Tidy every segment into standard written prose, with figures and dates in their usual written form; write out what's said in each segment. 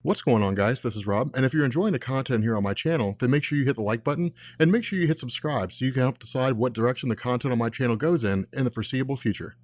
What's going on, guys? This is Rob, and if you're enjoying the content here on my channel, then make sure you hit the like button and make sure you hit subscribe so you can help decide what direction the content on my channel goes in the foreseeable future.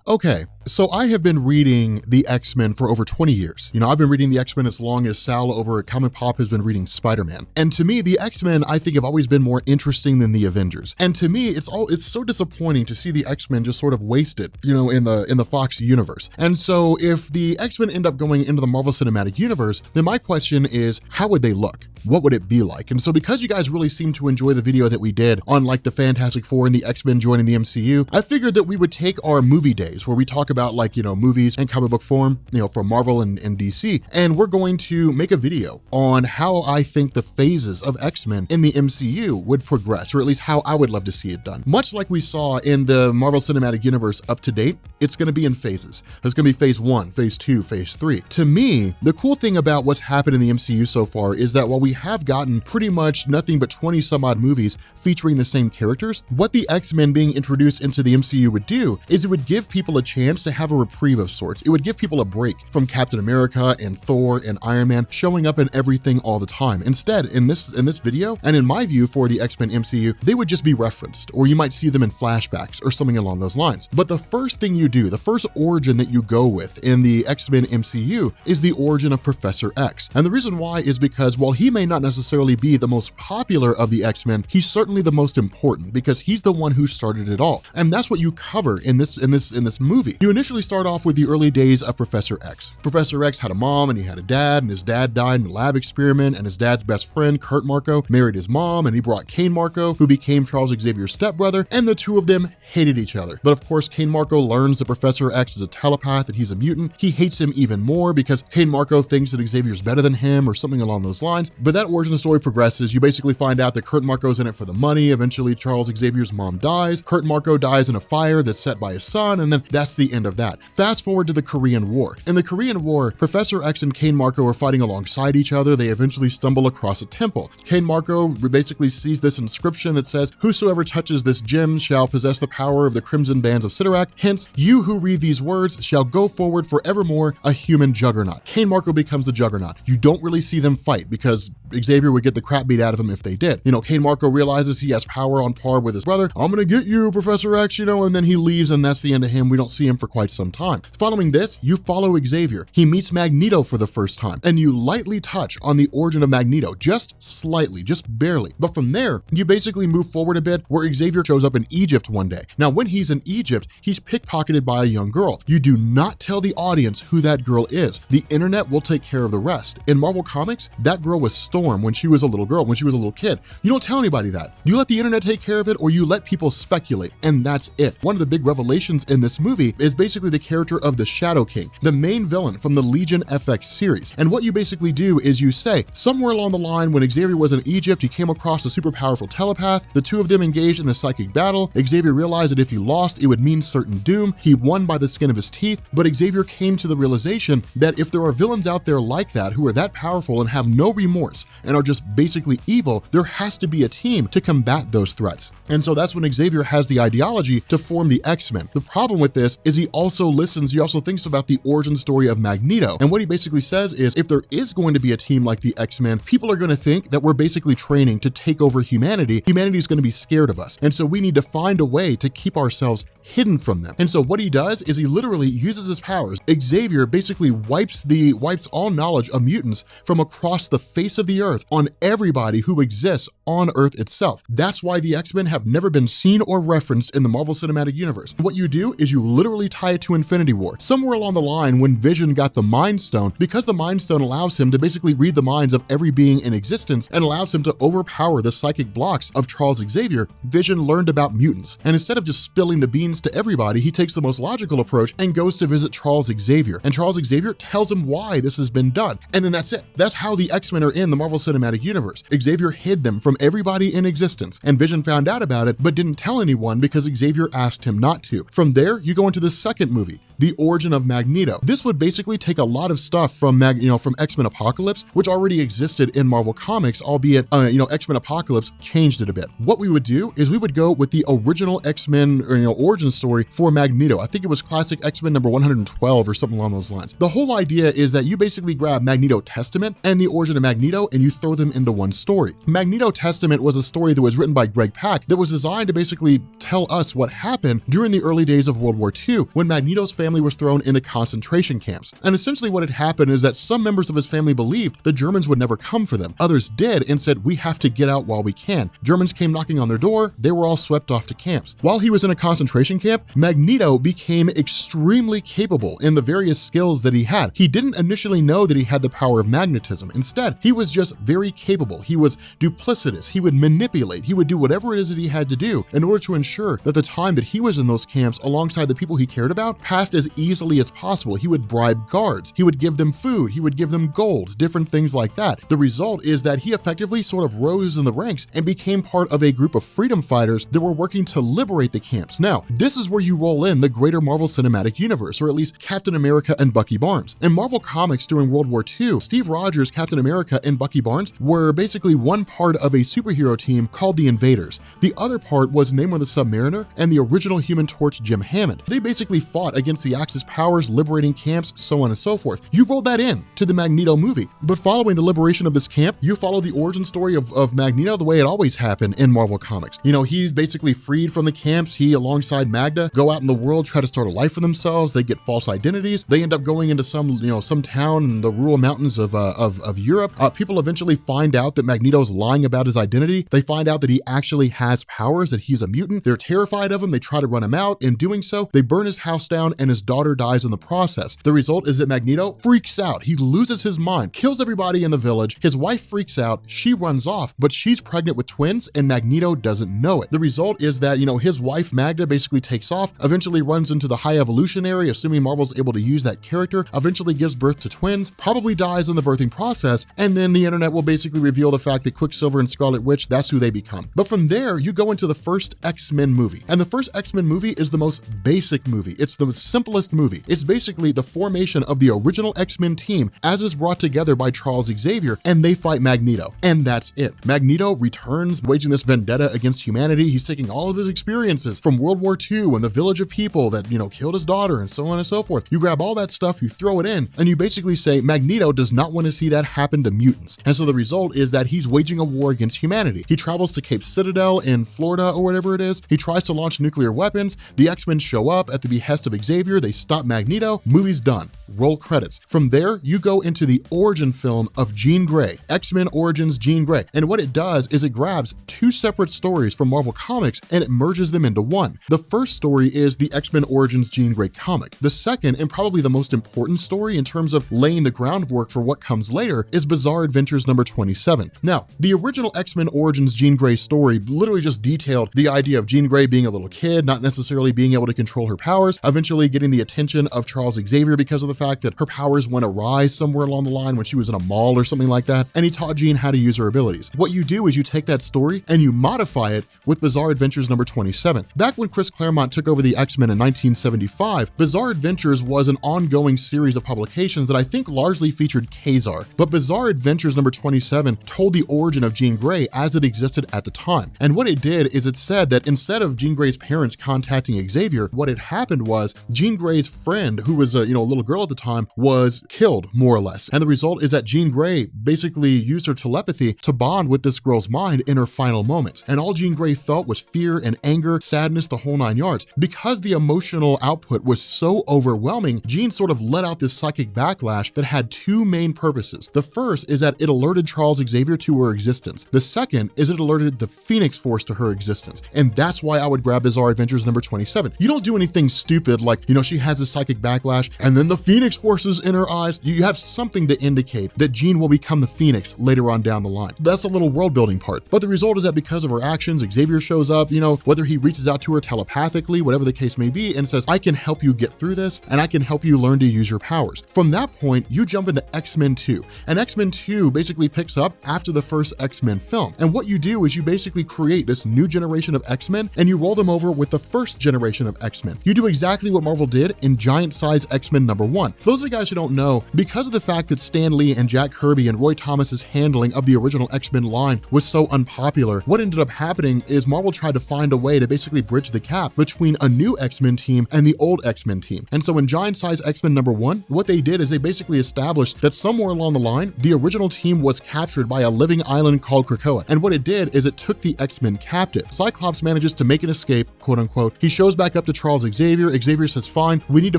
Okay, so I have been reading the X-Men for over 20 years. I've been reading the X-Men as long as Sal over at Comic Pop has been reading Spider-Man. And to me, the X-Men, I think, have always been more interesting than the Avengers. And to me, it's so disappointing to see the X-Men just sort of wasted, in the Fox universe. And so if the X-Men end up going into the Marvel Cinematic Universe, then my question is, how would they look? What would it be like? And so because you guys really seem to enjoy the video that we did on like the Fantastic Four and the X-Men joining the MCU, I figured that we would take our movie days where we talk about movies and comic book form, from Marvel and DC, and we're going to make a video on how I think the phases of X-Men in the MCU would progress, or at least how I would love to see it done. Much like we saw in the Marvel Cinematic Universe up to date, it's going to be in phases. There's going to be phase 1, phase 2, phase 3. To me, the cool thing about what's happened in the MCU so far is that while we have gotten pretty much nothing but 20 some odd movies featuring the same characters, what the X-Men being introduced into the MCU would do is it would give people a chance to have a reprieve of sorts. It would give people a break from Captain America and Thor and Iron Man showing up in everything all the time. Instead, in this video, and in my view for the X-Men MCU, they would just be referenced, or you might see them in flashbacks or something along those lines. But the first thing you do, the first origin that you go with in the X-Men MCU is the origin of Professor X. And the reason why is because while he may not necessarily be the most popular of the X-Men, he's certainly the most important because he's the one who started it all. And that's what you cover in this movie. You initially start off with the early days of Professor X. Professor X had a mom and he had a dad, and his dad died in a lab experiment, and his dad's best friend, Kurt Marco, married his mom, and he brought Kane Marco, who became Charles Xavier's stepbrother, and the two of them hated each other. But of course, Kane Marco learns that Professor X is a telepath, that he's a mutant. He hates him even more because Kane Marco thinks that Xavier's better than him or something along those lines. But that origin story progresses. You basically find out that Kurt Marco's in it for the money. Eventually, Charles Xavier's mom dies. Kurt Marco dies in a fire that's set by his son, and then that's the end of that. Fast forward to the Korean War. In the Korean War, Professor X and Kane Marco are fighting alongside each other. They eventually stumble across a temple. Kane Marco basically sees this inscription that says, "Whosoever touches this gem shall possess the power of the crimson bands of Sidorak. Hence, you who read these words shall go forward forevermore a human juggernaut." Kane Marco becomes the juggernaut. You don't really see them fight because Xavier would get the crap beat out of him if they did. Kane Marco realizes he has power on par with his brother. "I'm gonna get you, Professor X," and then he leaves, and that's the end of him. We don't see him for quite some time. Following this, you follow Xavier. He meets Magneto for the first time, and you lightly touch on the origin of Magneto, just slightly, just barely. But from there, you basically move forward a bit where Xavier shows up in Egypt one day. Now, when he's in Egypt, he's pickpocketed by a young girl. You do not tell the audience who that girl is. The internet will take care of the rest. In Marvel Comics, that girl was Storm when she was a little girl, when she was a little kid. You don't tell anybody that. You let the internet take care of it, or you let people speculate, and that's it. One of the big revelations in this movie is basically the character of the Shadow King, the main villain from the Legion FX series. And what you basically do is you say, somewhere along the line when Xavier was in Egypt, he came across a super powerful telepath. The two of them engaged in a psychic battle. Xavier realized that if he lost, it would mean certain doom. He won by the skin of his teeth, but Xavier came to the realization that if there are villains out there like that who are that powerful and have no remorse and are just basically evil, there has to be a team to combat those threats. And so that's when Xavier has the ideology to form the X-Men. The problem with this is he also thinks about the origin story of Magneto. And what he basically says is, if there is going to be a team like the X-Men, people are going to think that we're basically training to take over humanity. Humanity is going to be scared of us. And so we need to find a way to keep ourselves hidden from them. And so what he does is he literally uses his powers. Xavier basically wipes all knowledge of mutants from across the face of the earth on everybody who exists on Earth itself. That's why the X-Men have never been seen or referenced in the Marvel Cinematic Universe. What you do is you literally tie it to Infinity War. Somewhere along the line when Vision got the Mind Stone, because the Mind Stone allows him to basically read the minds of every being in existence and allows him to overpower the psychic blocks of Charles Xavier, Vision learned about mutants. And instead of just spilling the beans to everybody, he takes the most logical approach and goes to visit Charles Xavier. And Charles Xavier tells him why this has been done. And then that's it. That's how the X-Men are in the Marvel Cinematic Universe. Xavier hid them from everybody in existence, and Vision found out about it but didn't tell anyone because Xavier asked him not to. From there, you go into the second movie. the Origin of Magneto. This would basically take a lot of stuff from from X-Men Apocalypse, which already existed in Marvel Comics, albeit X-Men Apocalypse changed it a bit. What we would do is we would go with the original X-Men origin story for Magneto. I think it was classic X-Men number 112 or something along those lines. The whole idea is that you basically grab Magneto Testament and the Origin of Magneto and you throw them into one story. Magneto Testament was a story that was written by Greg Pak that was designed to basically tell us what happened during the early days of World War II when Magneto's family was thrown into concentration camps. And essentially what had happened is that some members of his family believed the Germans would never come for them. Others did and said, we have to get out while we can. Germans came knocking on their door, they were all swept off to camps. While he was in a concentration camp, Magneto became extremely capable in the various skills that he had. He didn't initially know that he had the power of magnetism. Instead, he was just very capable. He was duplicitous. He would manipulate. He would do whatever it is that he had to do in order to ensure that the time that he was in those camps alongside the people he cared about passed as easily as possible. He would bribe guards. He would give them food. He would give them gold, different things like that. The result is that he effectively sort of rose in the ranks and became part of a group of freedom fighters that were working to liberate the camps. Now, this is where you roll in the greater Marvel Cinematic Universe, or at least Captain America and Bucky Barnes. In Marvel Comics during World War II, Steve Rogers, Captain America, and Bucky Barnes were basically one part of a superhero team called the Invaders. The other part was Namor the Submariner and the original Human Torch, Jim Hammond. They basically fought against the Axis powers, liberating camps, so on and so forth. You rolled that in to the Magneto movie, but following the liberation of this camp, you follow the origin story of Magneto the way it always happened in Marvel Comics. He's basically freed from the camps. He, alongside Magda, go out in the world, try to start a life for themselves. They get false identities. They end up going into some town in the rural mountains of Europe. People eventually find out that Magneto's lying about his identity. They find out that he actually has powers, that he's a mutant. They're terrified of him. They try to run him out. In doing so, they burn his house down and his daughter dies in the process. The result is that Magneto freaks out. He loses his mind, kills everybody in the village. His wife freaks out. She runs off, but she's pregnant with twins and Magneto doesn't know it. The result is that, his wife Magda basically takes off, eventually runs into the High Evolutionary, assuming Marvel's able to use that character, eventually gives birth to twins, probably dies in the birthing process, and then the internet will basically reveal the fact that Quicksilver and Scarlet Witch, that's who they become. But from there, you go into the first X-Men movie. And the first X-Men movie is the most basic movie. It's the simplest movie. It's basically the formation of the original X-Men team as is brought together by Charles Xavier, and they fight Magneto. And that's it. Magneto returns, waging this vendetta against humanity. He's taking all of his experiences from World War II and the village of people that, killed his daughter and so on and so forth. You grab all that stuff, you throw it in, and you basically say Magneto does not want to see that happen to mutants. And so the result is that he's waging a war against humanity. He travels to Cape Citadel in Florida or whatever it is. He tries to launch nuclear weapons. The X-Men show up at the behest of Xavier. They stop Magneto. Movie's done. Roll credits. From there, you go into the origin film of Jean Grey, X-Men Origins Jean Grey. And what it does is it grabs two separate stories from Marvel Comics and it merges them into one. The first story is the X-Men Origins Jean Grey comic. The second, and probably the most important story in terms of laying the groundwork for what comes later, is Bizarre Adventures number 27. Now, the original X-Men Origins Jean Grey story literally just detailed the idea of Jean Grey being a little kid, not necessarily being able to control her powers, eventually getting the attention of Charles Xavier because of the fact that her powers went awry somewhere along the line when she was in a mall or something like that, and he taught Jean how to use her abilities. What you do is you take that story and you modify it with Bizarre Adventures number 27. Back when Chris Claremont took over the X-Men in 1975, Bizarre Adventures was an ongoing series of publications that I think largely featured Kazar, but Bizarre Adventures number 27 told the origin of Jean Grey as it existed at the time. And what it did is it said that instead of Jean Grey's parents contacting Xavier, what had happened was Jean Grey's friend, who was a little girl at the time, was killed more or less. And the result is that Jean Grey basically used her telepathy to bond with this girl's mind in her final moments. And all Jean Grey felt was fear and anger, sadness, the whole nine yards. Because the emotional output was so overwhelming, Jean sort of let out this psychic backlash that had two main purposes. The first is that it alerted Charles Xavier to her existence. The second is it alerted the Phoenix Force to her existence. And that's why I would grab Bizarre Adventures number 27. You don't do anything stupid like, she has a psychic backlash and then the Phoenix Force is in her eyes. You have something to indicate that Jean will become the Phoenix later on down the line. That's a little world building part. But the result is that because of her actions, Xavier shows up, whether he reaches out to her telepathically, whatever the case may be, and says, I can help you get through this and I can help you learn to use your powers. From that point, you jump into X-Men 2. And X-Men 2 basically picks up after the first X-Men film. And what you do is you basically create this new generation of X-Men and you roll them over with the first generation of X-Men. You do exactly what Marvel Marvel did in Giant Size X-Men #1. For those of you guys who don't know, because of the fact that Stan Lee and Jack Kirby and Roy Thomas's handling of the original X-Men line was so unpopular, what ended up happening is Marvel tried to find a way to basically bridge the gap between a new X-Men team and the old X-Men team. And so in Giant Size X-Men #1, what they did is they basically established that somewhere along the line, the original team was captured by a living island called Krakoa. And what it did is it took the X-Men captive. Cyclops manages to make an escape, quote unquote. He shows back up to Charles Xavier. Xavier says, fine, we need to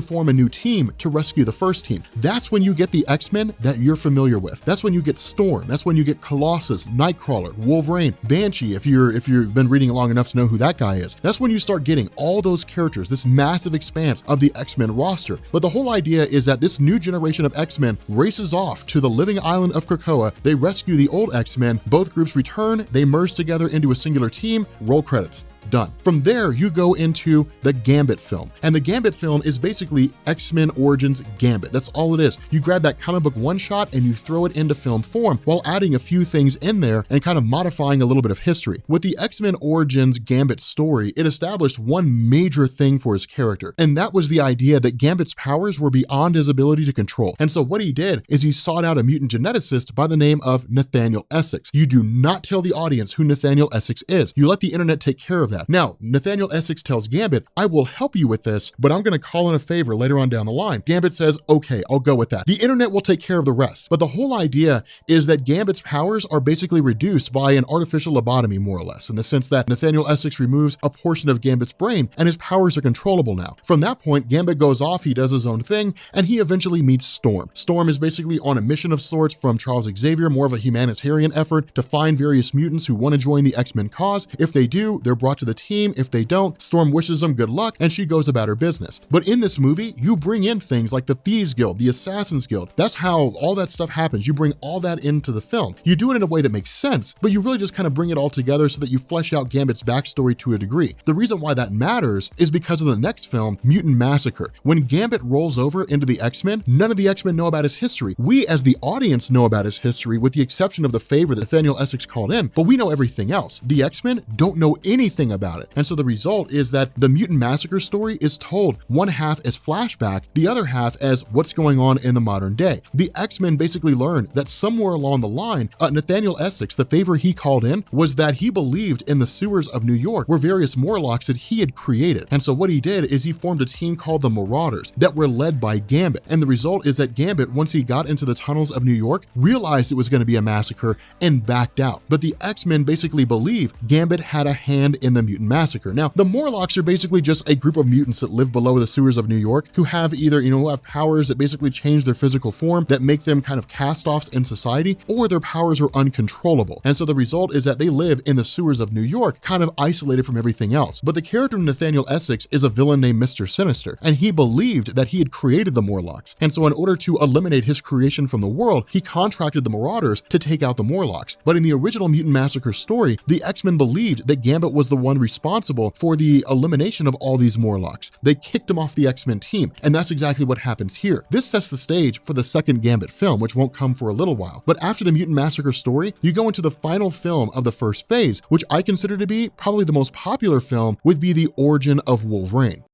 form a new team to rescue the first team. That's when you get the X-Men that you're familiar with. That's when you get Storm. That's when you get Colossus, Nightcrawler, Wolverine, Banshee, if you've been reading long enough to know who that guy is. That's when you start getting all those characters, this massive expanse of the X-Men roster. But the whole idea is that this new generation of X-Men races off to the living island of Krakoa. They rescue the old X-Men. Both groups return. They merge together into a singular team. Roll credits. Done. From there, you go into the Gambit film. And the Gambit film is basically X-Men Origins Gambit. That's all it is. You grab that comic book one shot and you throw it into film form while adding a few things in there and kind of modifying a little bit of history. With the X-Men Origins Gambit story, it established one major thing for his character. And that was the idea that Gambit's powers were beyond his ability to control. And so what he did is he sought out a mutant geneticist by the name of Nathaniel Essex. You do not tell the audience who Nathaniel Essex is. You let the internet take care of that. Now, Nathaniel Essex tells Gambit, I will help you with this, but I'm going to call in a favor later on down the line. Gambit says, okay, I'll go with that. The internet will take care of the rest. But the whole idea is that Gambit's powers are basically reduced by an artificial lobotomy, more or less, in the sense that Nathaniel Essex removes a portion of Gambit's brain and his powers are controllable now. From that point, Gambit goes off, he does his own thing, and he eventually meets Storm. Storm is basically on a mission of sorts from Charles Xavier, more of a humanitarian effort to find various mutants who want to join the X-Men cause. If they do, they're brought to the team. If they don't, Storm wishes them good luck and she goes about her business. But in this movie, you bring in things like the Thieves Guild, the Assassins Guild. That's how all that stuff happens. You bring all that into the film. You do it in a way that makes sense, but you really just kind of bring it all together so that you flesh out Gambit's backstory to a degree. The reason why that matters is because of the next film, Mutant Massacre. When Gambit rolls over into the X-Men, none of the X-Men know about his history. We as the audience know about his history with the exception of the favor that Nathaniel Essex called in, but we know everything else. The X-Men don't know anything about it. And so the result is that the Mutant Massacre story is told one half as flashback, the other half as what's going on in the modern day. The X-Men basically learned that somewhere along the line, Nathaniel Essex, the favor he called in was that he believed in the sewers of New York were various Morlocks that he had created. And so what he did is he formed a team called the Marauders that were led by Gambit. And the result is that Gambit, once he got into the tunnels of New York, realized it was going to be a massacre and backed out. But the X-Men basically believe Gambit had a hand in the Mutant Massacre. Now, the Morlocks are basically just a group of mutants that live below the sewers of New York who have either, who have powers that basically change their physical form that make them kind of cast-offs in society, or their powers are uncontrollable. And so the result is that they live in the sewers of New York, kind of isolated from everything else. But the character of Nathaniel Essex is a villain named Mr. Sinister, and he believed that he had created the Morlocks. And so in order to eliminate his creation from the world, he contracted the Marauders to take out the Morlocks. But in the original Mutant Massacre story, the X-Men believed that Gambit was the one responsible for the elimination of all these Morlocks. They kicked him off the X-Men team, and that's exactly what happens here. This sets the stage for the second Gambit film, which won't come for a little while. But after the Mutant Massacre story, you go into the final film of the first phase, which I consider to be probably the most popular film, would be the Origin of Wolverine.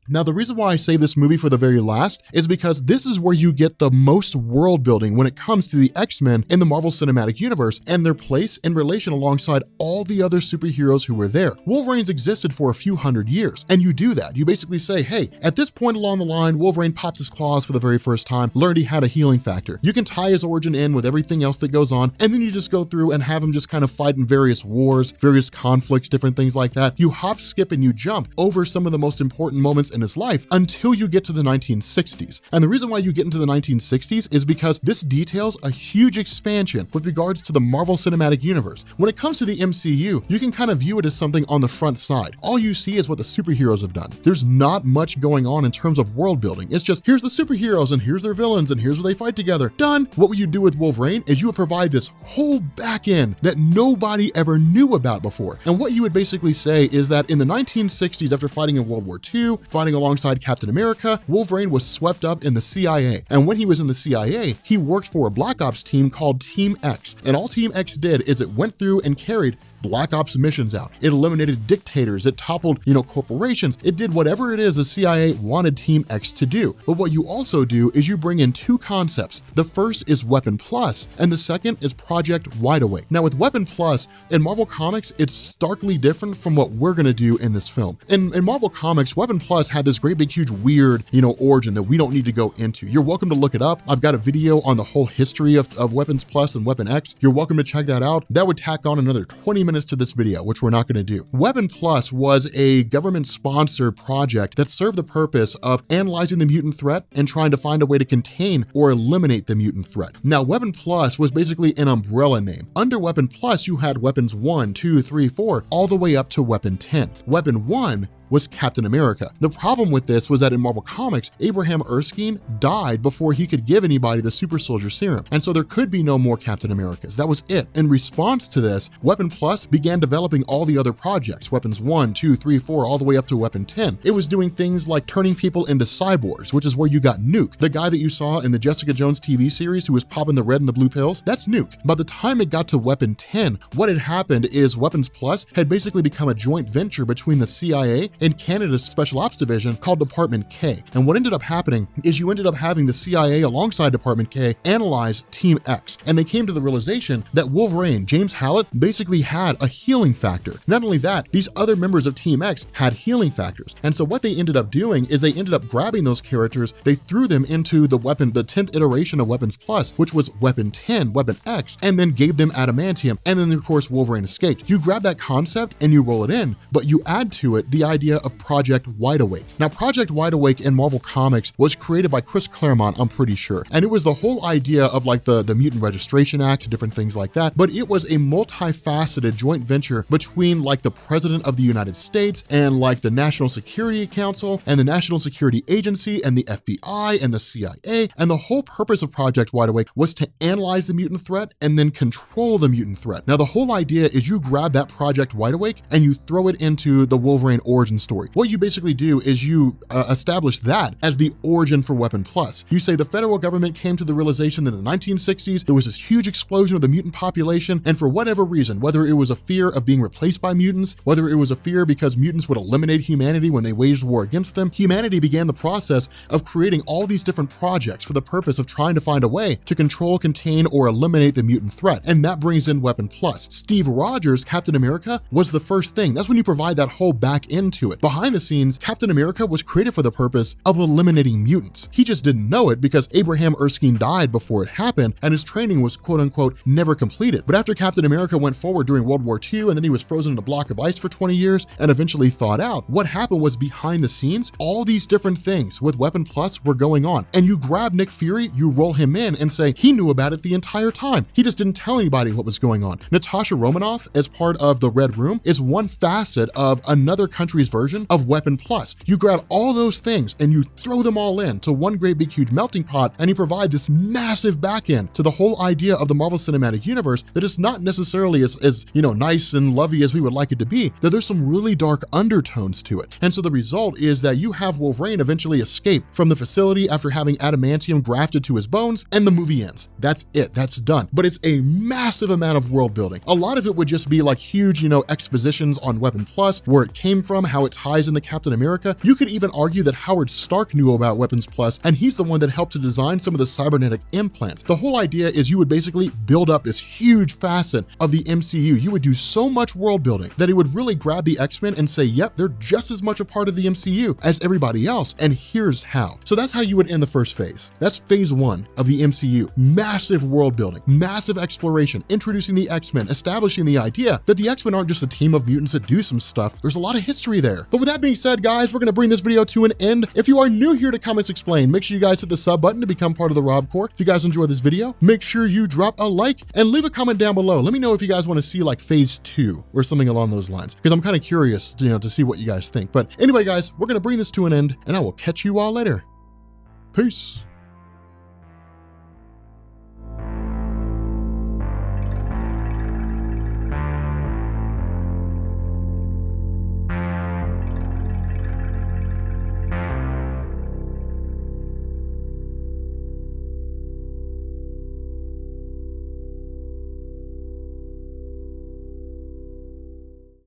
Now, the reason why I save this movie for the very last is because this is where you get the most world building when it comes to the X-Men in the Marvel Cinematic Universe and their place in relation alongside all the other superheroes who were there. Wolverine's existed for a few hundred years, and you do that. You basically say, hey, at this point along the line, Wolverine popped his claws for the very first time, learned he had a healing factor. You can tie his origin in with everything else that goes on, and then you just go through and have him just kind of fight in various wars, various conflicts, different things like that. You hop, skip, and you jump over some of the most important moments in his life until you get to the 1960s. And the reason why you get into the 1960s is because this details a huge expansion with regards to the Marvel Cinematic Universe. When it comes to the MCU, you can kind of view it as something on the front side. All you see is what the superheroes have done. There's not much going on in terms of world building. It's just, here's the superheroes and here's their villains and here's where they fight together. Done. What you do with Wolverine is you would provide this whole back end that nobody ever knew about before. And what you would basically say is that in the 1960s, after fighting in World War II, fighting alongside Captain America, Wolverine was swept up in the CIA. And when he was in the CIA, he worked for a Black Ops team called Team X. And all Team X did is it went through and carried Black Ops missions out. It eliminated dictators. It toppled, corporations. It did whatever it is the CIA wanted Team X to do. But what you also do is you bring in two concepts. The first is Weapon Plus, and the second is Project Wide Awake. Now with Weapon Plus, in Marvel Comics, it's starkly different from what we're gonna do in this film. In Marvel Comics, Weapon Plus had this great big huge weird, origin that we don't need to go into. You're welcome to look it up. I've got a video on the whole history of Weapons Plus and Weapon X. You're welcome to check that out. That would tack on another 20 minutes to this video, which we're not gonna do. Weapon Plus was a government-sponsored project that served the purpose of analyzing the mutant threat and trying to find a way to contain or eliminate the mutant threat. Now, Weapon Plus was basically an umbrella name. Under Weapon Plus, you had Weapons 1, 2, 3, 4, all the way up to Weapon 10. Weapon 1 was Captain America. The problem with this was that in Marvel Comics, Abraham Erskine died before he could give anybody the super soldier serum. And so there could be no more Captain Americas. That was it. In response to this, Weapon Plus began developing all the other projects, Weapons 1, 2, 3, 4, all the way up to Weapon 10. It was doing things like turning people into cyborgs, which is where you got Nuke. The guy that you saw in the Jessica Jones TV series who was popping the red and the blue pills, that's Nuke. By the time it got to Weapon 10, what had happened is Weapons Plus had basically become a joint venture between the CIA and Canada's Special Ops Division called Department K. And what ended up happening is you ended up having the CIA alongside Department K analyze Team X. And they came to the realization that Wolverine, James Hallett, basically had a healing factor. Not only that, these other members of Team X had healing factors. And so what they ended up doing is they ended up grabbing those characters, they threw them into the 10th iteration of Weapons Plus, which was Weapon 10, Weapon X, and then gave them adamantium. And then of course Wolverine escaped. You grab that concept and you roll it in, but you add to it the idea of Project Wide Awake. Now, Project Wide Awake in Marvel Comics was created by Chris Claremont, I'm pretty sure. And it was the whole idea of like the Mutant Registration Act, different things like that. But it was a multifaceted joint venture between like the President of the United States and like the National Security Council and the National Security Agency and the FBI and the CIA. And the whole purpose of Project Wide Awake was to analyze the mutant threat and then control the mutant threat. Now, the whole idea is you grab that Project Wide Awake and you throw it into the Wolverine origin story. What you basically do is you establish that as the origin for Weapon Plus. You say the federal government came to the realization that in the 1960s, there was this huge explosion of the mutant population, and for whatever reason, whether it was a fear of being replaced by mutants, whether it was a fear because mutants would eliminate humanity when they waged war against them, humanity began the process of creating all these different projects for the purpose of trying to find a way to control, contain, or eliminate the mutant threat. And that brings in Weapon Plus. Steve Rogers' Captain America was the first thing. That's when you provide that whole back into it. Behind the scenes, Captain America was created for the purpose of eliminating mutants. He just didn't know it because Abraham Erskine died before it happened and his training was quote unquote never completed. But after Captain America went forward during World War II and then he was frozen in a block of ice for 20 years and eventually thawed out, what happened was behind the scenes, all these different things with Weapon Plus were going on. And you grab Nick Fury, you roll him in and say he knew about it the entire time. He just didn't tell anybody what was going on. Natasha Romanoff, as part of the Red Room, is one facet of another country's version of Weapon Plus. You grab all those things and you throw them all in to one great big huge melting pot and you provide this massive back end to the whole idea of the Marvel Cinematic Universe that is not necessarily as nice and lovey as we would like it to be, that there's some really dark undertones to it. And so the result is that you have Wolverine eventually escape from the facility after having adamantium grafted to his bones and the movie ends. That's it, that's done. But it's a massive amount of world building. A lot of it would just be like huge, expositions on Weapon Plus, where it came from, how it ties into Captain America. You could even argue that Howard Stark knew about Weapons Plus, and he's the one that helped to design some of the cybernetic implants. The whole idea is you would basically build up this huge facet of the MCU. You would do so much world building that it would really grab the X-Men and say, yep, they're just as much a part of the MCU as everybody else, and here's how. So that's how you would end the first phase. That's phase one of the MCU. Massive world building, massive exploration, introducing the X-Men, establishing the idea that the X-Men aren't just a team of mutants that do some stuff. There's a lot of history there. But with that being said, guys, we're gonna bring this video to an end. If you are new here to Comics Explained, make sure you guys hit the sub button to become part of the Rob Corps. If you guys enjoyed this video, make sure you drop a like and leave a comment down below. Let me know if you guys want to see like phase 2 or something along those lines, because I'm kind of curious, to see what you guys think. But anyway, guys, we're gonna bring this to an end and I will catch you all later. Peace.